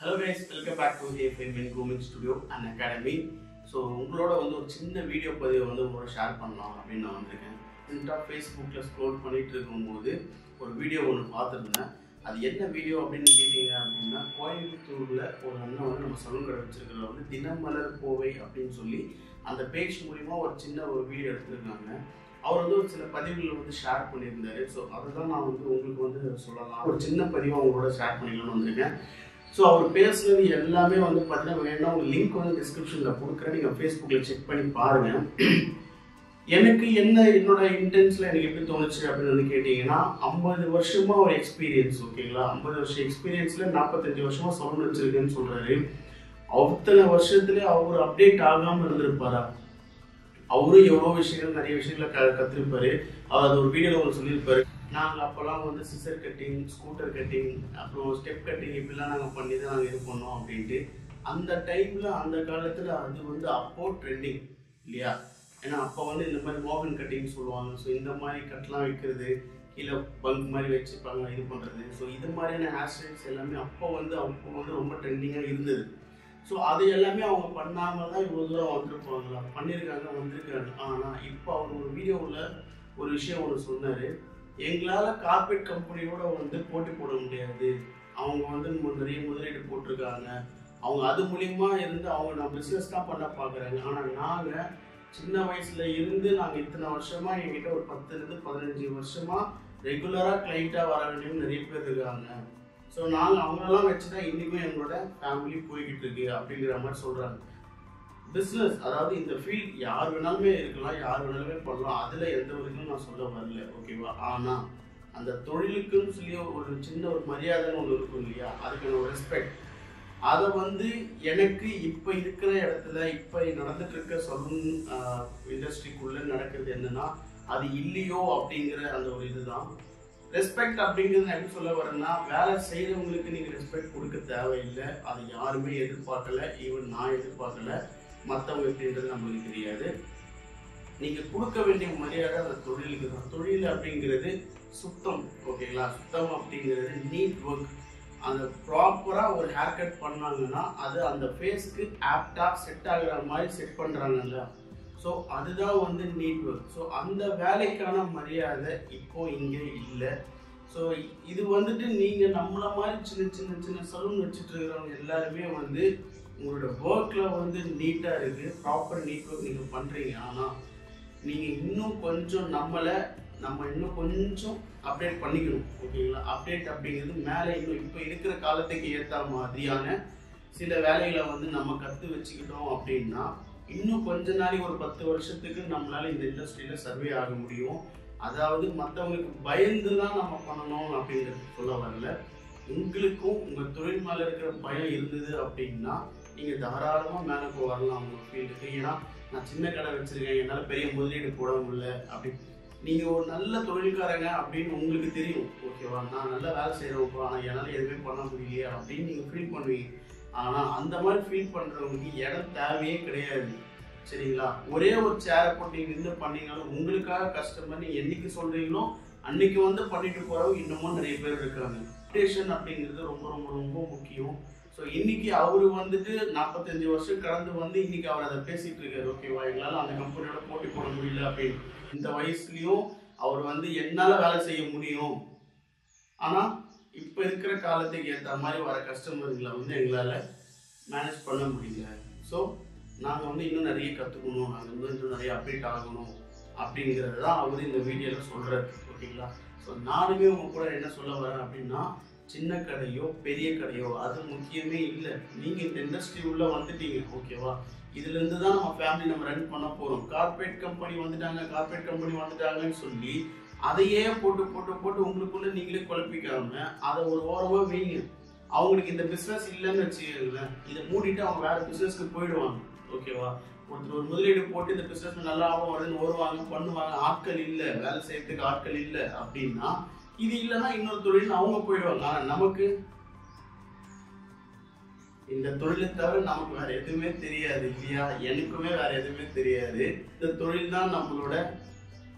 Hello guys, welcome back to AFM Grooming Studio and Academy. So உங்களோட வந்து ஒரு சின்ன வீடியோ பதிவை வந்து உங்களோட ஷேர் பண்ணலாம் அப்படின்னு நான் வந்திருக்கேன். ரீசெண்டாக ஃபேஸ்புக்கில் ஸ்க்ரோல் பண்ணிட்டு இருக்கும்போது ஒரு வீடியோ ஒன்று பார்த்துருந்தேன். அது என்ன வீடியோ அப்படின்னு கேட்டீங்க அப்படின்னா, கோயம்புத்தூரில் ஒரு அண்ணன் வந்து நம்ம சலூன் கடை வச்சிருக்கிறத வந்து தினமலர் கோவை அப்படின்னு சொல்லி அந்த பேஜ் மூலிமா ஒரு சின்ன ஒரு வீடியோ எடுத்துருக்காங்க. அவர் வந்து ஒரு சில பதிவுகளை வந்து ஷேர் பண்ணியிருந்தாரு. ஸோ அதுதான் நான் வந்து உங்களுக்கு வந்து சொல்லலாம், ஒரு சின்ன பதிவை அவங்களோட ஷேர் பண்ணிக்கலாம்னு வந்திருக்கேன். ஸோ அவர் பேசுனது எல்லாமே வந்து பார்த்தீங்கன்னா வேணா ஒரு லிங்க் வந்து டிஸ்கிரிப்ஷனில் கொடுக்குறேன், நீங்கள் ஃபேஸ்புக்கில் செக் பண்ணி பாருங்கள். எனக்கு என்னோட இன்டென்ஸில் எனக்கு எப்படி தோணுச்சு அப்படின்னு வந்து கேட்டிங்கன்னா, 50 வருஷமாக ஒரு எக்ஸ்பீரியன்ஸ், ஓகேங்களா, 50 வருஷம் எக்ஸ்பீரியன்ஸில் 45 வருஷமாக சலூன் வச்சுருக்கேன்னு சொல்கிறாரு. அத்தனை வருஷத்துலேயே அவர் அப்டேட் ஆகாமல் இருந்திருப்பாரா? அவரும் எவ்வளோ விஷயங்கள் நிறைய விஷயங்களை கற்றுருப்பாரு. அவர் அது ஒரு வீடியோவில் ஒன்று சொல்லியிருப்பாரு. நாங்கள் அப்போல்லாம் வந்து சிசர் கட்டிங், ஸ்கூட்டர் கட்டிங், அப்புறம் ஸ்டெப் கட்டிங் இப்படிலாம் நாங்கள் பண்ணி தான் நாங்கள் இது பண்ணோம் அப்படின்ட்டு. அந்த டைமில் அந்த காலத்தில் அது வந்து அப்போ ட்ரெண்டிங் இல்லையா? ஏன்னா அப்போ வந்து இந்த மாதிரி மோகன் கட்டிங் சொல்லுவாங்க. ஸோ இந்த மாதிரி கட்லாம் வைக்கிறது, கீழே பங்க் மாதிரி வச்சுப்பாங்க, இது பண்ணுறது. ஸோ இது மாதிரியான ஹேர் ஸ்டைல்ஸ் எல்லாமே அப்போ வந்து ரொம்ப ட்ரெண்டிங்காக இருந்தது. ஸோ அது எல்லாமே அவங்க பண்ணாமல் தான் இவ்வளோ தூரம் வந்திருப்பாங்களா? பண்ணியிருக்காங்க, வந்திருக்காங்க. ஆனால் இப்போ அவர் ஒரு வீடியோவில் ஒரு விஷயம் ஒன்று சொன்னார். எங்களால் கார்பரேட் கம்பெனியோட வந்து போட்டி போட முடியாது, அவங்க வந்து நிறைய முதலீடு போட்டிருக்காங்க, அவங்க அது மூலியமா இருந்து அவங்க நான் பிஸ்னஸ் தான் பண்ண பார்க்குறாங்க. ஆனால் நாங்கள் சின்ன வயசுல இருந்து நாங்கள் இத்தனை வருஷமாக எங்கிட்ட ஒரு 10 to 15 வருஷமாக ரெகுலராக கிளைண்ட்டாக வர வேண்டியவங்க நிறைய பேர் இருக்காங்க. ஸோ நாங்கள் அவங்களெல்லாம் வச்சு தான் இன்றைக்கும் எங்களோட ஃபேமிலி போய்கிட்டு இருக்கு அப்படிங்கிற மாதிரி சொல்கிறாங்க. பிஸ்னஸ், அதாவது இந்த ஃபீல்ட் யார் வேணாலுமே இருக்கலாம், யார் வேணாலுமே பண்ணலாம், அதில் எந்த வரைக்கும் நான் சொல்ல வரல, ஓகேவா? ஆனால் அந்த தொழிலுக்குன்னு சொல்லி ஒரு சின்ன ஒரு மரியாதைன்னு ஒன்று இருக்கும் இல்லையா, அதுக்கான ஒரு ரெஸ்பெக்ட், அதை வந்து எனக்கு இப்போ இருக்கிற இடத்துல இப்போ நடந்துட்டு இருக்க சலூன் இண்டஸ்ட்ரிக்குள்ளே நடக்கிறது என்னன்னா, அது இல்லையோ அப்படிங்கிற அந்த ஒரு இதுதான் ரெஸ்பெக்ட். அப்படிங்கிறது நான் எப்படி சொல்ல வரேன்னா, வேலை செய்கிறவங்களுக்கு நீங்கள் ரெஸ்பெக்ட் கொடுக்க தேவையில்லை. அது யாருமே எதிர்பார்க்கல, ஈவன் நான் எதிர்பார்க்கல, மற்றவங்க எப்படின்றது நம்மளுக்கு தெரியாது. நீங்கள் கொடுக்க வேண்டிய மரியாதை அந்த தொழிலுக்கு தான். தொழில் அப்படிங்கிறது சுத்தம், ஓகேங்களா? சுத்தம் அப்படிங்கிறது நீட் ஒர்க். அந்த ப்ராப்பராக ஒரு ஹேர் கட் பண்ணாங்கன்னா அது அந்த ஃபேஸ்க்கு ஆப்டாக செட் ஆகிற மாதிரி செட் பண்ணுறாங்கல்ல, ஸோ அதுதான் வந்து நீட் ஒர்க். ஸோ அந்த வேலைக்கான மரியாதை இப்போ இங்கே இல்லை. ஸோ இது வந்துட்டு நீங்கள் நம்மள மாதிரி சின்ன சலூன் வச்சுட்டு இருக்கிறவங்க எல்லாருமே வந்து உங்களோட ஒர்க்கில் வந்து நீட்டாக இருக்குது, ப்ராப்பர் நீட் ஒர்க் நீங்கள் பண்ணுறீங்க. ஆனால் நீங்கள் இன்னும் கொஞ்சம் நம்ம இன்னும் கொஞ்சம் அப்டேட் பண்ணிக்கணும், ஓகேங்களா? அப்டேட் அப்படிங்கிறது மேலே இன்னும் இப்போ இருக்கிற காலத்துக்கு ஏற்ற மாதிரியான சில வேலைகளை வந்து நம்ம கற்று வச்சுக்கிட்டோம் அப்படின்னா இன்னும் கொஞ்ச நாளைக்கு ஒரு 10 வருஷத்துக்கு நம்மளால இந்த இண்டஸ்ட்ரியில் சர்வே ஆக முடியும். அதாவது மற்றவங்களுக்கு பயந்து தான் நம்ம பண்ணணும் அப்படிங்கிறது சொல்ல வரல. உங்களுக்கும் உங்கள் தொழில் மேலே இருக்கிற பயம் இருந்தது அப்படின்னா நீங்கள் தாராளமாக மேலே வரலாம் உங்கள் ஃபீல்டுக்கு. ஏன்னா நான் சின்ன கடை வச்சுருக்கேன், என்னால் பெரிய முதலீடு போட முடியல அப்படி, நீங்கள் ஒரு நல்ல தொழில்காரங்க அப்படின்னு உங்களுக்கு தெரியும், ஓகேவா? நான் நல்லா வேலை செய்கிறவங்க, ஆனால் என்னால் எதுவுமே பண்ண முடியலையே அப்படின்னு நீங்கள் ஃபீல் பண்ணுவீங்க. ஆனால் அந்த மாதிரி ஃபீல் பண்ணுறவங்களுக்கு இடம் தேவையே கிடையாது, சரிங்களா? ஒரே ஒரு சேரை போட்டு நீங்கள் நின்று பண்ணிங்கனாலும் உங்களுக்காக கஸ்டமர் நீங்கள் என்றைக்கு சொல்கிறீங்களோ அன்றைக்கி வந்து பண்ணிட்டு போகிறவங்க இன்னமும் நிறைய பேர் இருக்காங்க. அப்டேஷன் அப்படிங்கிறது ரொம்ப ரொம்ப ரொம்ப முக்கியம். ஸோ இன்றைக்கி அவர் வந்துட்டு 45 வருஷம் கடந்து வந்து இன்றைக்கி அவர் அதை பேசிகிட்டு இருக்காரு, ஓகேவா? எங்களால் அந்த கம்பெனியோட போட்டி போட முடியல அப்படின்னு. இந்த வயசுலேயும் அவர் வந்து என்னால் வேலை செய்ய முடியும், ஆனால் இப்போ இருக்கிற காலத்துக்கு ஏற்ற மாதிரி வர கஸ்டமர்களை வந்து எங்களால் மேனேஜ் பண்ண முடியல. ஸோ நாங்கள் வந்து இன்னும் நிறைய கற்றுக்கணும், நாங்கள் இன்னும் நிறைய அப்டேட் ஆகணும் அப்படிங்கிறது தான் அவர் இந்த வீடியோவில் சொல்கிறார், ஓகேங்களா? ஸோ நானுமே உங்க கூட என்ன சொல்ல வரேன் அப்படின்னா, சின்ன கடையோ பெரிய கடையோ அது முக்கியமே இல்லை. நீங்கள் இந்த இண்டஸ்ட்ரி உள்ளே வந்துட்டீங்க, ஓகேவா? இதுலேருந்து தான் நம்ம ஃபேமிலி நம்ம ரன் பண்ண போகிறோம். கார்பரேட் கம்பெனி வந்துட்டாங்கன்னு சொல்லி அதையே போட்டு உங்களுக்குள்ளே நீங்களே குழப்பிக்காம அதை ஒரு ஓரமாக வைங்க. அவங்களுக்கு இந்த பிஸ்னஸ் இல்லைன்னு வச்சுக்கோங்களேன், இதை மூடிட்டு அவங்க வேறு பிஸ்னஸ்க்கு போயிடுவாங்க, ஓகேவா? ஒருத்தர் ஒரு முதலீடு போட்டு இந்த பிஸ்னஸ் நல்லா ஆகும் வருதுன்னு வருவாங்க, பண்ணுவாங்க, ஆட்கள் இல்லை, வேலை செய்யறதுக்கு ஆட்கள் இல்லை அப்படின்னா, இது இல்லைன்னா இன்னொரு தொழில் அவங்க போயிடுவாங்க. ஆனால் நமக்கு இந்த தொழிலை தவிர நமக்கு வேற எதுவுமே தெரியாது இல்லையா? எனக்குமே வேற எதுவுமே தெரியாது. இந்த தொழில் தான் நம்மளோட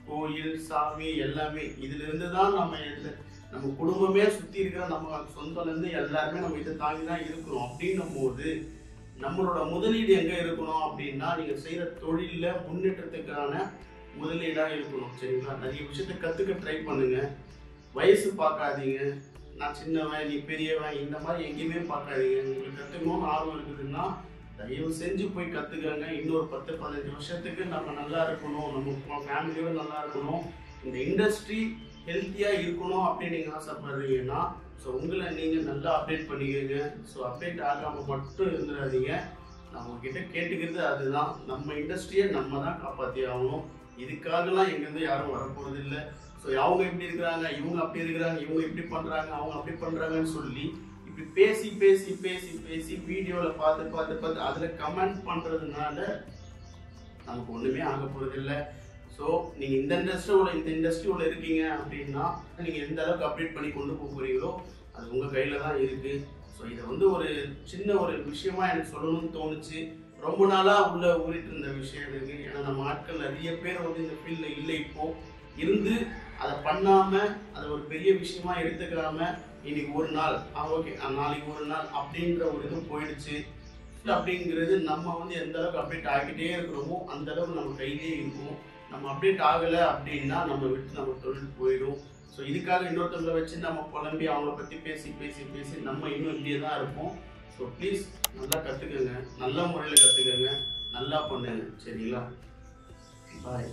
கோயில், சாமி எல்லாமே. இதுல இருந்து தான் நம்ம குடும்பமே சுற்றி இருக்கிற நம்ம சொந்தம்லேருந்து எல்லாருமே நம்ம இதை தாங்கி தான் இருக்கிறோம். அப்படின்னும் போது நம்மளோட முதலீடு எங்கே இருக்கணும் அப்படின்னா, நீங்கள் செய்கிற தொழிலில் முன்னேற்றத்துக்கான முதலீடாக இருக்கணும். சரிங்களா? நிறைய விஷயத்தை கற்றுக்க ட்ரை பண்ணுங்க. வயசு பார்க்காதீங்க, நான் சின்னவன் நீ பெரியவன் இந்த மாதிரி எங்கேயுமே பார்க்காதீங்க. உங்களுக்கு கற்றுக்கணும்னு ஆர்வம் இருக்குதுன்னா தயவு செஞ்சு போய் கற்றுக்கங்க. இன்னொரு 10-15 வருஷத்துக்கு நம்ம நல்லா இருக்கணும், நம்ம ஃபேமிலியோட நல்லா இருக்கணும், இந்த இண்டஸ்ட்ரி ஹெல்த்தியாக இருக்கணும் அப்படின்னு நீங்கள் ஆசைப்படுறீங்கன்னா ஸோ உங்களை நீங்கள் நல்லா அப்டேட் பண்ணிக்கோங்க. ஸோ அப்டேட் ஆகாமல் மட்டும் இருந்துடாதீங்க. நான் உங்ககிட்ட கேட்டுக்கிறது அதுதான், நம்ம இண்டஸ்ட்ரியை நம்ம தான் காப்பாற்றி ஆகணும். இதுக்காகலாம் எங்கேருந்து யாரும் வரப்போகிறது இல்லை. ஸோ அவங்க இப்படி இருக்கிறாங்க, இவங்க அப்படி இருக்கிறாங்க, இவங்க இப்படி பண்ணுறாங்க, அவங்க அப்படி பண்ணுறாங்கன்னு சொல்லி இப்படி பேசி பேசி பேசி பேசி வீடியோவில் பார்த்து பார்த்து பார்த்து அதில் கமெண்ட் பண்ணுறதுனால நமக்கு ஒன்றுமே ஆக போகிறது இல்லை. ஸோ நீங்கள் இந்த இண்டஸ்ட்ரியோட இருக்கீங்க அப்படின்னா நீங்கள் எந்த அளவுக்கு அப்டேட் பண்ணி கொண்டு போக போகிறீங்களோ அது உங்கள் கையில் தான் இருக்குது. ஸோ இதை வந்து ஒரு சின்ன ஒரு விஷயமா எனக்கு சொல்லணும்னு தோணுச்சு. ரொம்ப நாளாக உள்ள ஊறிட்டு இருந்த விஷயம் இருக்குது. ஏன்னா நம்ம ஆட்கள் நிறைய பேர் வந்து இந்த ஃபீல்டில் இல்லை, இப்போது இருந்து அதை பண்ணாமல் அதை ஒரு பெரிய விஷயமா எடுத்துக்காமல் இன்னைக்கு ஒரு நாள் ஓகே நாளைக்கு ஒரு நாள் அப்படின்ற ஒரு இது போயிடுச்சு. அப்படிங்கிறது நம்ம வந்து எந்த அளவுக்கு அப்டேட் ஆகிக்கிட்டே இருக்கிறோமோ அந்த அளவுக்கு நம்ம கையிலே இருக்கும். நம்ம அப்டேட் ஆகலை அப்படின்னா நம்ம விட்டு நம்ம தொழில் போயிடும். ஸோ இதுக்காக இன்னொருத்தவங்களை வச்சு நம்ம புலம்பி அவங்கள பற்றி பேசி பேசி பேசி நம்ம இன்னும் இப்படியே தான் இருப்போம். ஸோ ப்ளீஸ் நல்லா கற்றுக்கங்க, நல்ல முறையில் கற்றுக்கங்க, நல்லா பண்ணுங்க. சரிங்களா? பாய்.